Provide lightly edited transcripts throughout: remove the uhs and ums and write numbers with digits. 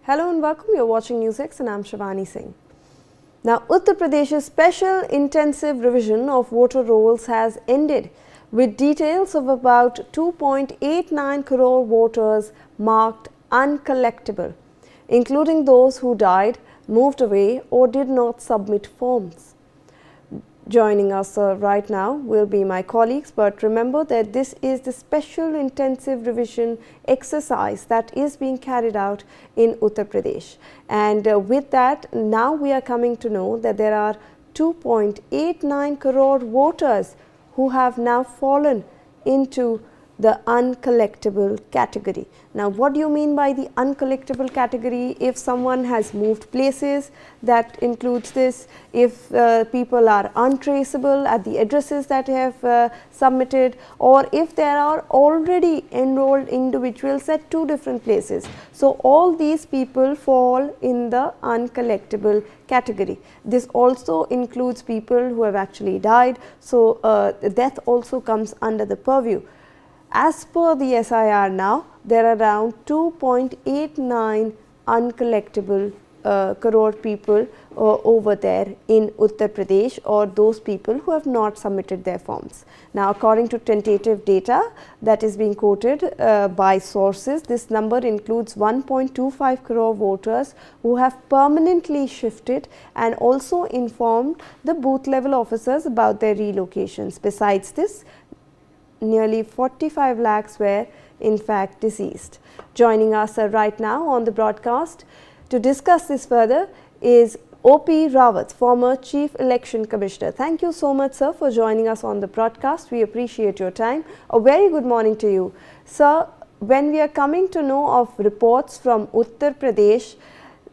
Hello and welcome. You're watching NewsX and I'm Shivani Singh. Now, Uttar Pradesh's special intensive revision of voter rolls has ended with details of about 2.89 crore voters marked uncollectable, including those who died, moved away or did not submit forms. Joining us right now will be my colleagues, but remember that this is the special intensive revision exercise that is being carried out in Uttar Pradesh. And with that, now we are coming to know that there are 2.89 crore voters who have now fallen into the uncollectable category. Now, what do you mean by the uncollectable category? If someone has moved places, that includes this. If people are untraceable at the addresses that they have submitted, or if there are already enrolled individuals at two different places. So, all these people fall in the uncollectable category. This also includes people who have actually died. So, death also comes under the purview. As per the SIR now, there are around 2.89 uncollectable crore people over there in Uttar Pradesh, or those people who have not submitted their forms. Now, according to tentative data that is being quoted by sources, this number includes 1.25 crore voters who have permanently shifted and also informed the booth level officers about their relocations. Besides this, nearly 45 lakhs were in fact deceased. Joining us right now on the broadcast to discuss this further is O.P. Rawat, former Chief Election Commissioner. Thank you so much, sir, for joining us on the broadcast. We appreciate your time. A very good morning to you. Sir, when we are coming to know of reports from Uttar Pradesh,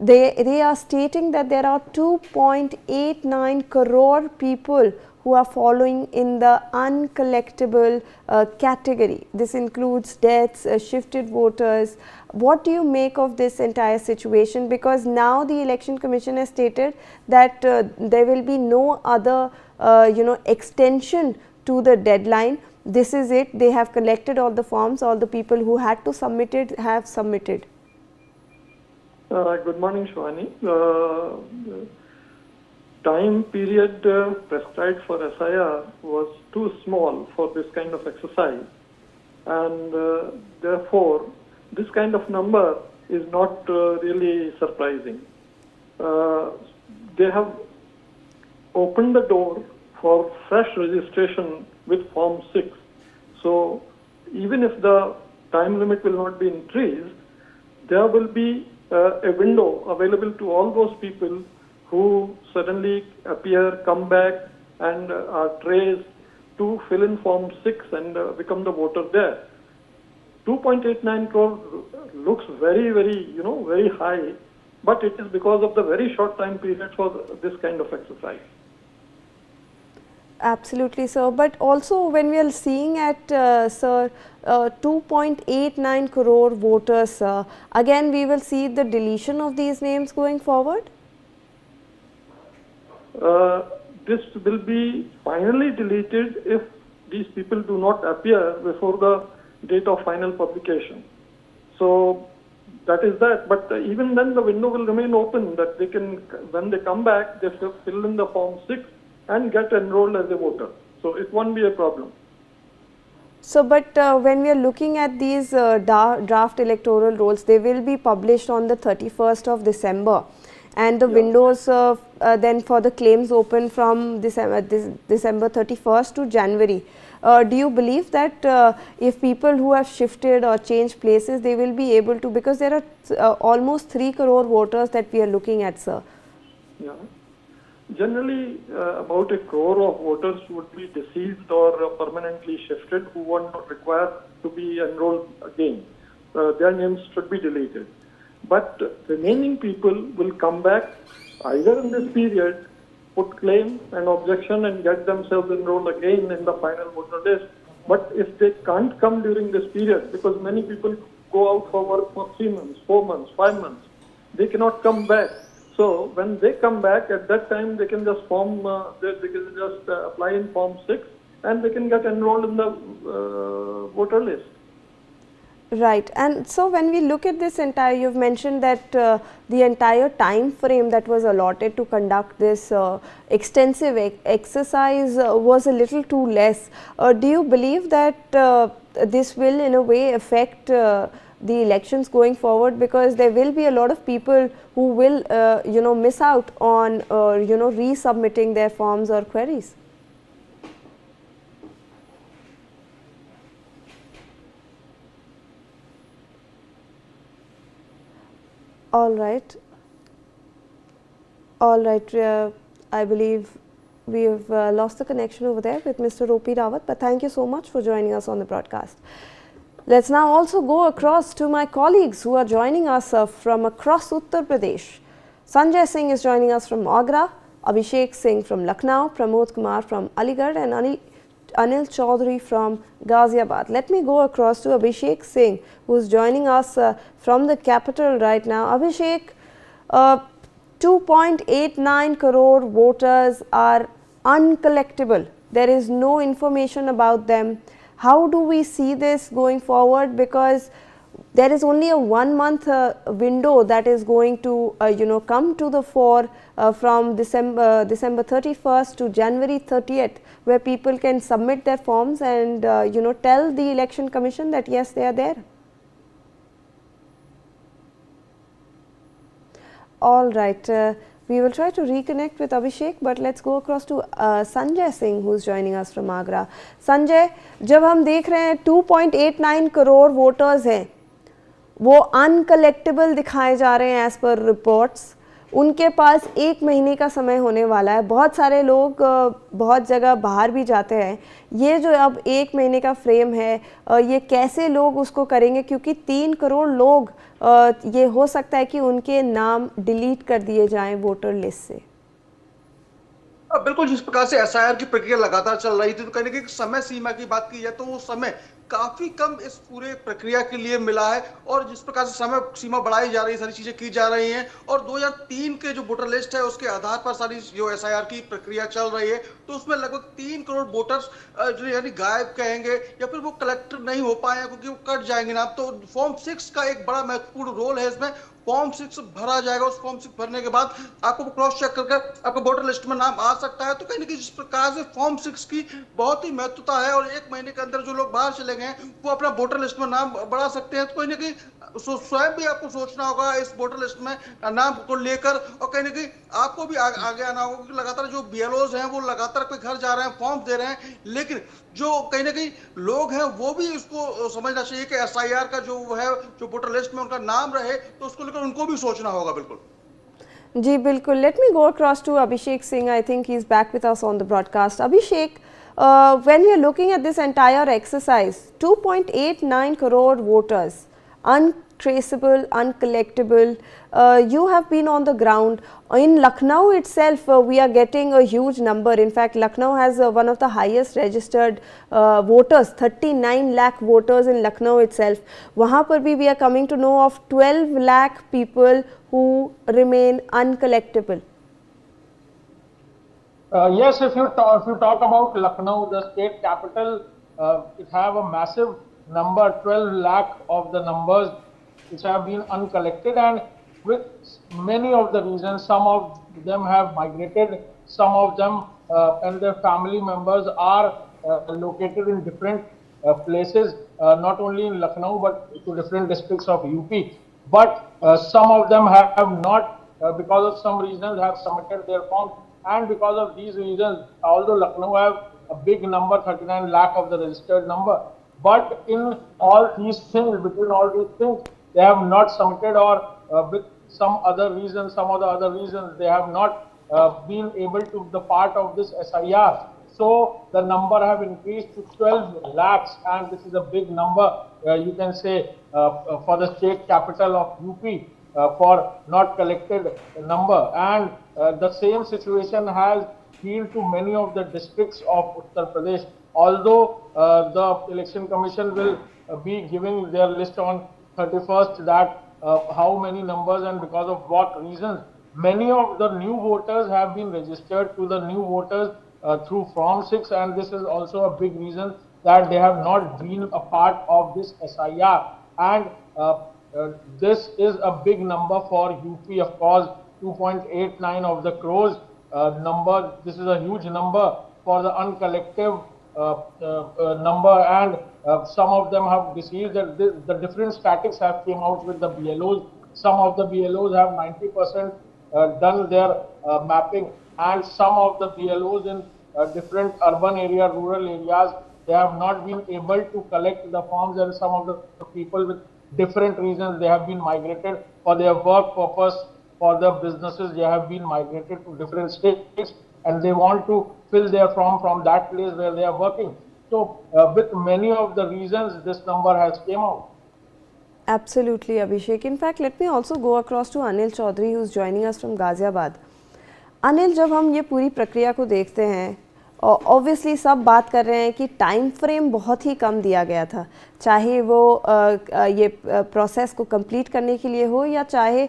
they are stating that there are 2.89 crore people who are following in the uncollectable category. This includes deaths, shifted voters. What do you make of this entire situation? Because now the Election Commission has stated that there will be no other extension to the deadline. This is it. They have collected all the forms. All the people who had to submit it have submitted. Good morning, Shivani. Time period prescribed for SIR was too small for this kind of exercise, and therefore this kind of number is not really surprising. They have opened the door for fresh registration with Form 6. So even if the time limit will not be increased, there will be a window available to all those people who suddenly appear, come back and are traced to fill in Form 6 and become the voter there. 2.89 crore looks very, very high, but it is because of the very short time period for this kind of exercise. Absolutely, sir. But also when we are seeing at, sir, 2.89 crore voters, again we will see the deletion of these names going forward? This will be finally deleted if these people do not appear before the date of final publication. So that is that. But even then the window will remain open, that they can, when they come back, they fill in the Form 6 and get enrolled as a voter. So it won't be a problem. So, but when we are looking at these draft electoral rolls, they will be published on the 31st of December. And the windows then for the claims open from December 31st to January. Do you believe that if people who have shifted or changed places, they will be able to, because there are almost 3 crore voters that we are looking at, sir? Yeah. Generally, about 1 crore of voters would be deceased or permanently shifted who won't require to be enrolled again. Their names should be deleted. But remaining people will come back either in this period, put claim and objection and get themselves enrolled again in the final voter list. But if they can't come during this period, because many people go out for work for 3 months, 4 months, 5 months, they cannot come back. So when they come back, at that time they can just apply in Form 6 and they can get enrolled in the voter list. Right, and so when we look at this entire, you've mentioned that the entire time frame that was allotted to conduct this extensive exercise was a little too less. Do you believe that this will in a way affect the elections going forward, because there will be a lot of people who will miss out on resubmitting their forms or queries? All right. All right. I believe we have lost the connection over there with Mr. O.P. Rawat, but thank you so much for joining us on the broadcast. Let's now also go across to my colleagues who are joining us from across Uttar Pradesh. Sanjay Singh is joining us from Agra, Abhishek Singh from Lucknow, Pramod Kumar from Aligarh, and Anil Chaudhary from Ghaziabad. Let me go across to Abhishek Singh, who is joining us from the capital right now. Abhishek, 2.89 crore voters are uncollectible. There is no information about them. How do we see this going forward? Because there is only a 1 month window that is going to come to the fore from December 31st to January 30th, where people can submit their forms and tell the Election Commission that yes, they are there. All right, we will try to reconnect with Abhishek, but let's go across to Sanjay Singh, who is joining us from Agra. Sanjay, जब हम देख रहे हैं 2.89 crore voters हैं, वो uncollectible दिखाए जा रहे हैं एज पर रिपोर्ट्स. उनके पास 1 महीने का समय होने वाला है. बहुत सारे लोग बहुत जगह बाहर भी जाते हैं. ये जो अब 1 महीने का फ्रेम है, ये कैसे लोग उसको करेंगे, क्योंकि 3 करोड़ लोग ये हो सकता है कि उनके नाम डिलीट कर दिए जाएं वोटर लिस्ट से. बिल्कुल, जिस प्रकार से एसआईआर की प्रक्रिया लगातार चल रही थी, तो कहीं ना कहीं समय सीमा की बात की जाए तो वो समय काफी कम इस पूरे प्रक्रिया के लिए मिला है. और जिस प्रकार से समय सीमा बढ़ाई जा रही है, सारी चीजें की जा रही हैं, और 2003 के जो वोटर लिस्ट है उसके आधार पर सारी जो एसआईआर की प्रक्रिया चल रही है, तो उसमें लगभग 3 करोड़ वोटर्स जो यानी गायब कहेंगे या फिर वो कलेक्ट नहीं हो पाए क्योंकि वो कट जाएंगे ना. तो फॉर्म 6 का एक बड़ा महत्वपूर्ण रोल है इसमें. फॉर्म 6 भरा जाएगा. उस फॉर्म 6 भरने के बाद आपको क्रॉस चेक करके आपका वोटर लिस्ट में नाम आ सकता है. तो कहीं ना कहीं जिस प्रकार से फॉर्म 6 की बहुत ही महत्वता है, और 1 महीने के अंदर जो लोग बाहर चले गए वो अपना वोटर लिस्ट में नाम बढ़ा सकते हैं. तो कहीं ना कहीं स्वयं भी आपको सोचना होगा इस वोटर लिस्ट में नाम को लेकर, और कहीं ना कहीं आपको भी आगे आना होगा, क्योंकि लगातार जो बीएलओज हैं वो लगातार कोई घर जा रहे हैं, फॉर्म दे रहे हैं, लेकिन जो कहीं ना कहीं लोग हैं वो भी इसको समझना चाहिए कि एसआईआर का जो है जो वोटर लिस्ट में उनका नाम रहे, तो उसको लेकर उनको भी सोचना होगा. बिल्कुल जी बिल्कुल. Let me go across to Abhishek Singh. I think he is back with us on the broadcast. Abhishek, when we are looking at this entire exercise, 2.89 crore voters, untraceable, uncollectible, you have been on the ground. In Lucknow itself, we are getting a huge number. In fact, Lucknow has one of the highest registered voters, 39 lakh voters in Lucknow itself. वहाँ पर भी we are coming to know of 12 lakh people who remain uncollectible. Yes, if you talk about Lucknow, the state capital, it have a massive number, 12 lakh of the numbers which have been uncollected, and with many of the reasons. Some of them have migrated, some of them and their family members are located in different places, not only in Lucknow but to different districts of UP. But some of them have not, because of some reasons, have submitted their forms. And because of these reasons, although Lucknow have a big number, 39 lakh of the registered number, but in all these things, between all these things, they have not submitted, or with some other reasons, some of the other reasons, they have not been able to be the part of this SIR. So the number have increased to 12 lakhs, and this is a big number, you can say, for the state capital of UP. For not collected number, and the same situation has been to many of the districts of Uttar Pradesh. Although the election commission will be giving their list on 31st, that how many numbers and because of what reasons, many of the new voters have been registered to the new voters through Form 6, and this is also a big reason that they have not been a part of this SIR. and this is a big number for UP, of course. 2.89 of the crores number. This is a huge number for the uncollective number, and some of them have deceived. That the different statics have came out with the BLOs. Some of the BLOs have 90% done their mapping, and some of the BLOs in different urban area, rural areas, they have not been able to collect the forms, and some of the people with different reasons, they have been migrated for their work purpose, for the businesses, they have been migrated to different states, and they want to fill their form from that place where they are working. So with many of the reasons, this number has came out. Absolutely, Abhishek. In fact, let me also go across to Anil Chaudhary, who is joining us from Ghaziabad. Anil, जब हम ये पूरी प्रक्रिया को देखते हैं, obviously सब बात कर रहे हैं कि टाइम फ्रेम बहुत ही कम दिया गया था, चाहे वो ये प्रोसेस को कंप्लीट करने के लिए हो या चाहे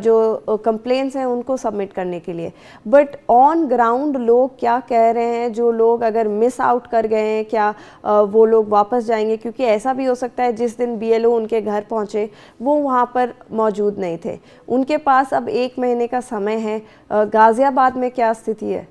जो कंप्लेंट्स हैं उनको सबमिट करने के लिए. बट ऑन ग्राउंड लोग क्या कह रहे हैं? जो लोग अगर मिस आउट कर गए हैं, क्या वो लोग वापस जाएंगे? क्योंकि ऐसा भी हो सकता है जिस दिन BLO उनके घर पहुंचे वो वहां पर मौजूद नहीं थे. उनके पास अब 1 महीने का समय है. गाजियाबाद में क्या स्थिति है?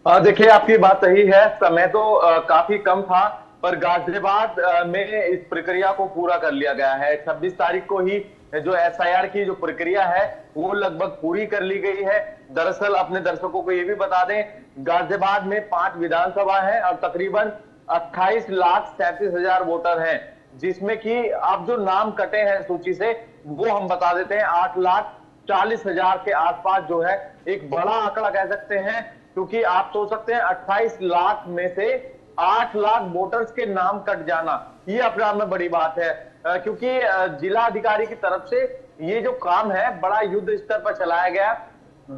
देखिए, आपकी बात सही है, समय तो काफी कम था, पर गाजियाबाद में इस प्रक्रिया को पूरा कर लिया गया है. 26 तारीख को ही जो SIR की जो प्रक्रिया है वो लगभग पूरी कर ली गई है. दरअसल अपने दर्शकों को ये भी बता दें, गाजियाबाद में 5 विधानसभा है और तकरीबन 28,37,000 वोटर हैं, जिसमें कि अब जो नाम कटे हैं सूची से वो हम बता देते हैं 8,40,000 के आसपास जो है. एक बड़ा आंकड़ा कह सकते हैं, क्योंकि आप सोच सकते हैं 28 लाख में से 8 लाख वोटर्स के नाम कट जाना, ये अपने आप में बड़ी बात है. क्योंकि जिला अधिकारी की तरफ से ये जो काम है बड़ा युद्ध स्तर पर चलाया गया.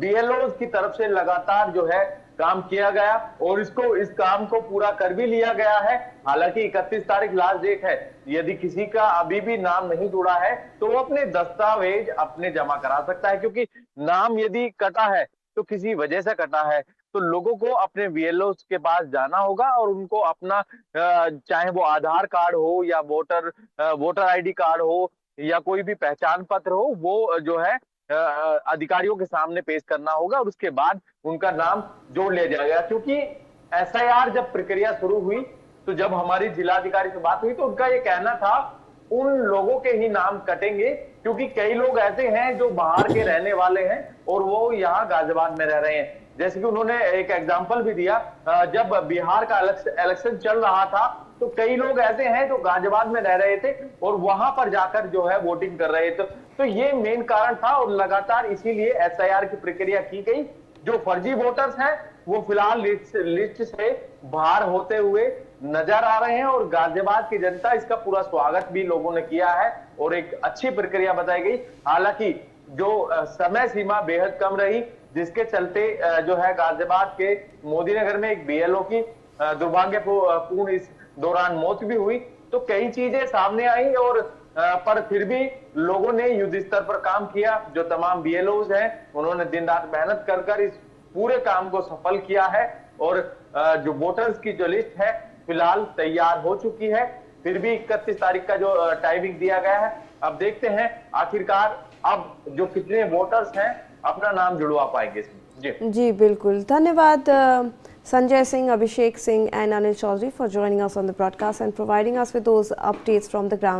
BLOs की तरफ से लगातार जो है काम किया गया और इस काम को पूरा कर भी लिया गया है. हालांकि 31 तारीख लास्ट डेट है. यदि किसी का अभी भी नाम नहीं जुड़ा है तो वो अपने दस्तावेज अपने जमा करा सकता है, क्योंकि नाम यदि कटा है तो किसी वजह से कटा है तो लोगों को अपने BLOs के पास जाना होगा और उनको अपना चाहे वो आधार कार्ड हो या वोटर ID कार्ड हो या कोई भी पहचान पत्र हो, वो जो है अधिकारियों के सामने पेश करना होगा और उसके बाद उनका नाम जोड़ लिया जाएगा. क्योंकि SIR जब प्रक्रिया शुरू हुई तो जब हमारी जिलाधिकारी से बात हुई तो उनका ये कहना था उन लोगों के ही नाम कटेंगे, क्योंकि कई लोग ऐसे हैं जो बाहर के रहने वाले हैं और वो यहाँ गाजियाबाद में रह रहे हैं. जैसे कि उन्होंने एक एग्जांपल भी दिया, जब बिहार का इलेक्शन चल रहा था तो कई लोग ऐसे हैं जो गाजियाबाद में रह रहे थे और वहां पर जाकर जो है वोटिंग कर रहे थे. तो ये मेन कारण था और लगातार इसीलिए SIR की प्रक्रिया की गई. जो फर्जी वोटर्स हैं वो फिलहाल लिस्ट से बाहर होते हुए नजर आ रहे हैं और गाजियाबाद की जनता इसका पूरा स्वागत भी लोगों ने किया है और एक अच्छी प्रक्रिया बताई गई. हालांकि जो समय सीमा बेहद कम रही, जिसके चलते जो है गाजियाबाद के मोदी नगर में एक BLO की दुर्भाग्यपूर्ण इस दौरान मौत भी हुई. तो कई चीजें सामने आई और पर फिर भी लोगों ने युद्ध स्तर पर काम किया. जो तमाम BLOs हैं उन्होंने दिन रात मेहनत कर इस पूरे काम को सफल किया है और जो वोटर्स की जो लिस्ट है फिलहाल तैयार हो चुकी है. फिर भी 31 तारीख का जो टाइमिंग दिया गया है, अब देखते हैं आखिरकार अब जो कितने वोटर्स हैं अपना नाम जुड़वा पाएंगे इसमें. जी बिल्कुल. धन्यवाद Sanjay Singh, Abhishek Singh and Anil Chaudhary for joining us on the broadcast and providing us with those updates from the ground.